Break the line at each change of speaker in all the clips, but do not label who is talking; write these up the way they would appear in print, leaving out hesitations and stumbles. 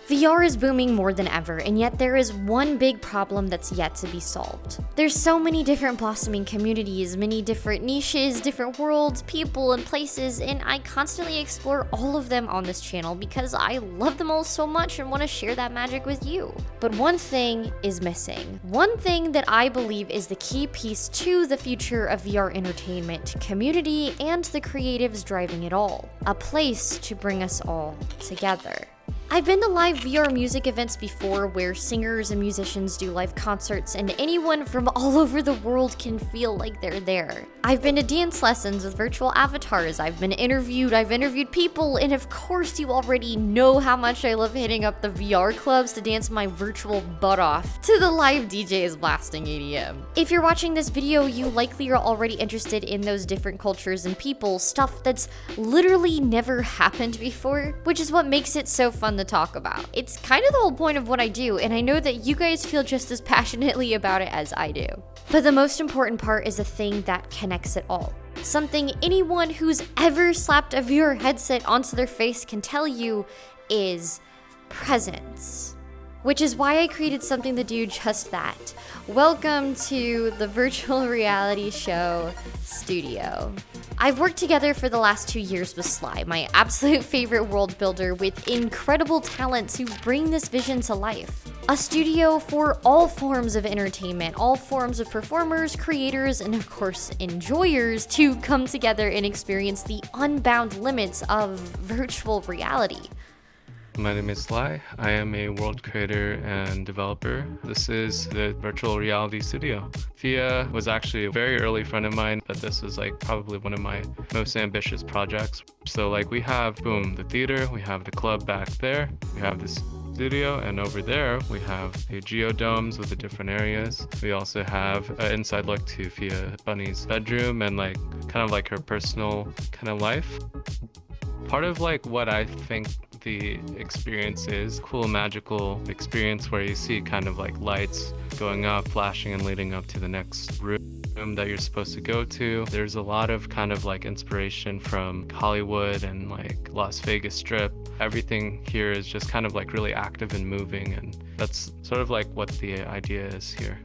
VR is booming more than ever, and yet there is one big problem that's yet to be solved. There's so many different blossoming communities, many different niches, different worlds, people, and places, and I constantly explore all of them on this channel because I love them all so much and want to share that magic with you. But one thing is missing. One thing that I believe is the key piece to the future of VR entertainment, community, and the creatives driving it all. A place to bring us all together. I've been to live VR music events before where singers and musicians do live concerts and anyone from all over the world can feel like they're there. I've been to dance lessons with virtual avatars, I've interviewed people, and of course you already know how much I love hitting up the VR clubs to dance my virtual butt off to the live DJs blasting EDM. If you're watching this video, you likely are already interested in those different cultures and people, stuff that's literally never happened before, which is what makes it so fun to talk about. It's kind of the whole point of what I do, and I know that you guys feel just as passionately about it as I do. But the most important part is the thing that connects it all. Something anyone who's ever slapped a VR headset onto their face can tell you is presence. Which is why I created something to do just that. Welcome to the virtual reality show studio. I've worked together for the last 2 years with Sly, my absolute favorite world builder with incredible talents who bring this vision to life. A studio for all forms of entertainment, all forms of performers, creators, and of course enjoyers to come together and experience the unbound limits of virtual reality.
My name is Sly. I am a world creator and developer. This is the virtual reality studio. PHIA was actually a very early friend of mine, but this is probably one of my most ambitious projects. So we have, the theater, we have the club back there, we have this studio, and over there we have the geodomes with the different areas. We also have an inside look to PHIA Bunny's bedroom and her personal life. Part of what I think the experience is cool, magical experience where you see lights going up, flashing, and leading up to the next room that you're supposed to go to. There's a lot of inspiration from Hollywood and Las Vegas Strip. Everything here is just really active and moving, and that's sort of what the idea is here.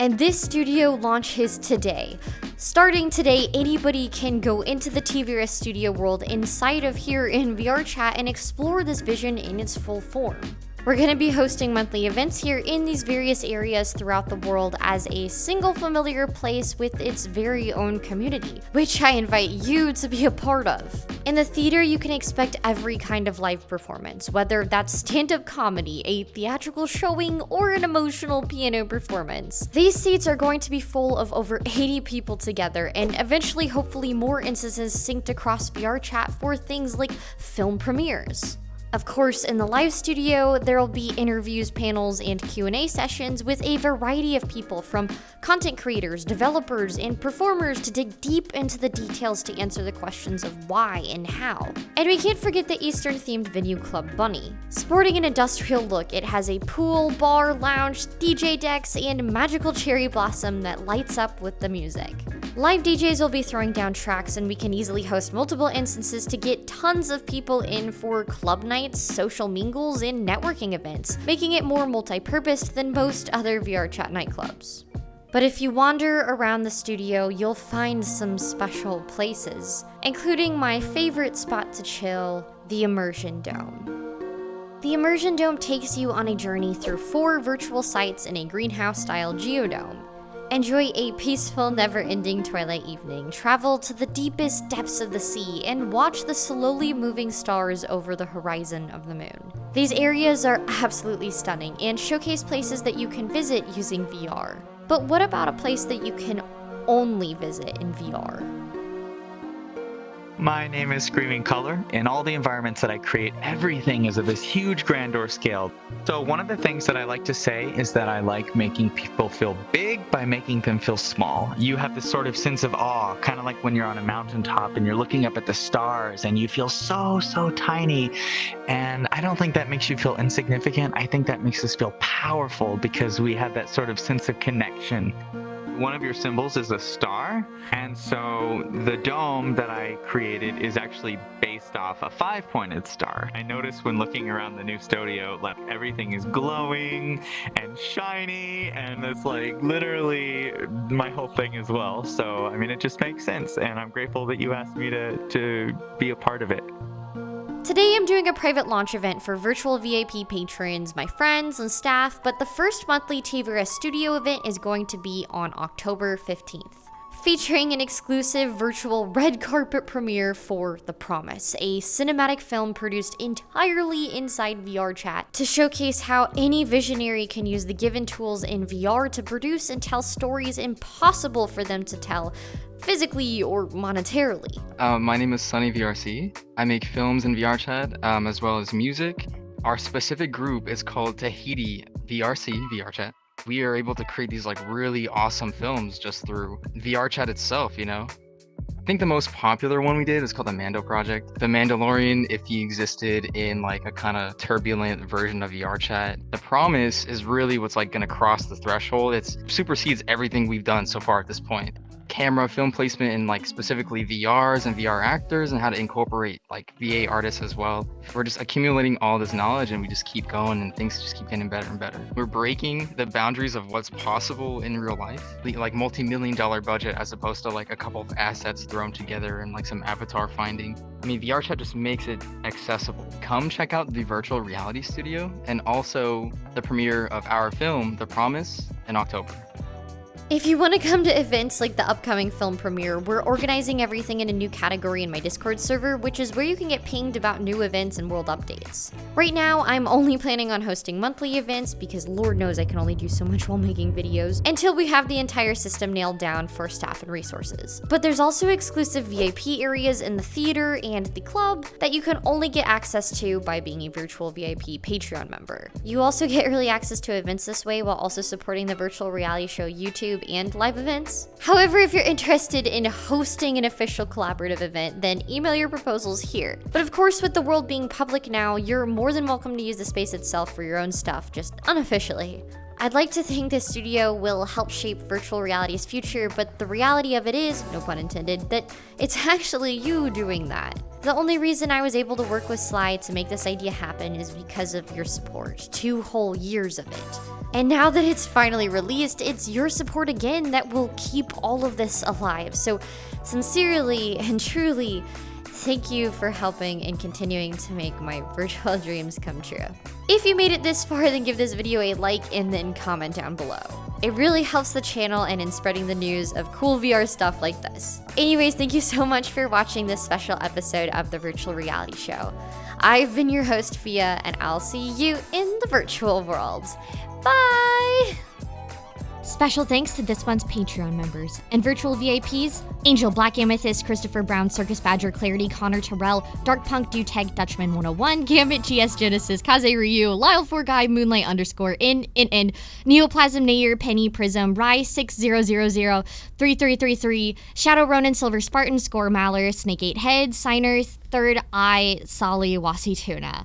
And this studio launches today. Starting today, anybody can go into the TVRS studio world inside of here in VR chat and explore this vision in its full form. We're going to be hosting monthly events here in these various areas throughout the world as a single familiar place with its very own community, which I invite you to be a part of. In the theater, you can expect every kind of live performance, whether that's stand-up comedy, a theatrical showing, or an emotional piano performance. These seats are going to be full of over 80 people together, and eventually, hopefully, more instances synced across VR chat for things like film premieres. Of course, in the live studio, there will be interviews, panels, and Q&A sessions with a variety of people from content creators, developers, and performers to dig deep into the details to answer the questions of why and how. And we can't forget the Eastern-themed venue Club Bunny. Sporting an industrial look, it has a pool, bar, lounge, DJ decks, and magical cherry blossom that lights up with the music. Live DJs will be throwing down tracks, and we can easily host multiple instances to get tons of people in for club nights, social mingles, and networking events, making it more multi-purposed than most other VR chat nightclubs. But if you wander around the studio, you'll find some special places, including my favorite spot to chill, the Immersion Dome. The Immersion Dome takes you on a journey through 4 virtual sites in a greenhouse-style geodome. Enjoy a peaceful, never-ending twilight evening, travel to the deepest depths of the sea, and watch the slowly moving stars over the horizon of the moon. These areas are absolutely stunning and showcase places that you can visit using VR. But what about a place that you can only visit in VR?
My name is Screaming Color. In all the environments that I create, everything is of this huge grandeur scale. So one of the things that I like to say is that I like making people feel big by making them feel small. You have this sort of sense of awe, kind of like when you're on a mountaintop and you're looking up at the stars and you feel so tiny. And I don't think that makes you feel insignificant. I think that makes us feel powerful because we have that sort of sense of connection. one of your symbols is a star, and so the dome that I created is actually based off a 5-pointed star. I noticed when looking around the new studio, like everything is glowing and shiny, and it's like literally my whole thing as well. So I mean, it just makes sense, and I'm grateful that you asked me to be a part of it.
Today I'm doing a private launch event for virtual VIP patrons, my friends, and staff, but the first monthly TVRS Studio event is going to be on October 15th, featuring an exclusive virtual red carpet premiere for The Promise, a cinematic film produced entirely inside VRChat to showcase how any visionary can use the given tools in VR to produce and tell stories impossible for them to tell physically or monetarily.
My name is Sunny VRC. I make films in VRChat, as well as music. Our specific group is called Tahiti VRChat. We are able to create these like really awesome films just through VRChat itself, you know? I think the most popular one we did is called the Mando Project. The Mandalorian, if he existed in like a kind of turbulent version of VRChat. The Promise is really what's like gonna cross the threshold. It supersedes everything we've done so far at this point. Camera, film placement in like specifically VRs and VR actors, and how to incorporate like VA artists as well. We're just accumulating all this knowledge, and we just keep going, and things just keep getting better and better. We're breaking the boundaries of what's possible in real life, like multi-million-dollar budget as opposed to like a couple of assets thrown together and like some avatar finding. I mean, VRChat just makes it accessible. Come check out the virtual reality studio and also the premiere of our film, The Promise, in October.
If you want to come to events like the upcoming film premiere, we're organizing everything in a new category in my Discord server, which is where you can get pinged about new events and world updates. Right now, I'm only planning on hosting monthly events because Lord knows I can only do so much while making videos, until we have the entire system nailed down for staff and resources. But there's also exclusive VIP areas in the theater and the club that you can only get access to by being a virtual VIP Patreon member. You also get early access to events this way while also supporting the virtual reality show YouTube and live events. However, if you're interested in hosting an official collaborative event, then email your proposals here. But of course, with the world being public now, you're more than welcome to use the space itself for your own stuff, just unofficially. I'd like to think this studio will help shape virtual reality's future, but the reality of it is, no pun intended, that it's actually you doing that. The only reason I was able to work with Sly to make this idea happen is because of your support, 2 whole years of it. And now that it's finally released, it's your support again that will keep all of this alive. So sincerely and truly, thank you for helping and continuing to make my virtual dreams come true. If you made it this far, then give this video a like and then comment down below. It really helps the channel and in spreading the news of cool VR stuff like this. Anyways, thank you so much for watching this special episode of the Virtual Reality Show. I've been your host, PHIA, and I'll see you in the virtual world. Bye! Special thanks to this month's Patreon members and virtual VIPs: Angel, Black Amethyst, Christopher Brown, Circus Badger, Clarity, Connor Terrell, Dark Punk, Duteg, Dutchman 101, Gambit, GS Genesis, Kaze Ryu, Lyle4Guy, Moonlight _ Neoplasm Nair, Penny, Prism, Rye 6000, 3333, Shadow Ronin, Silver Spartan, Score Maller, Snake 8 Head, Signer, Third Eye, Solly, Wasituna.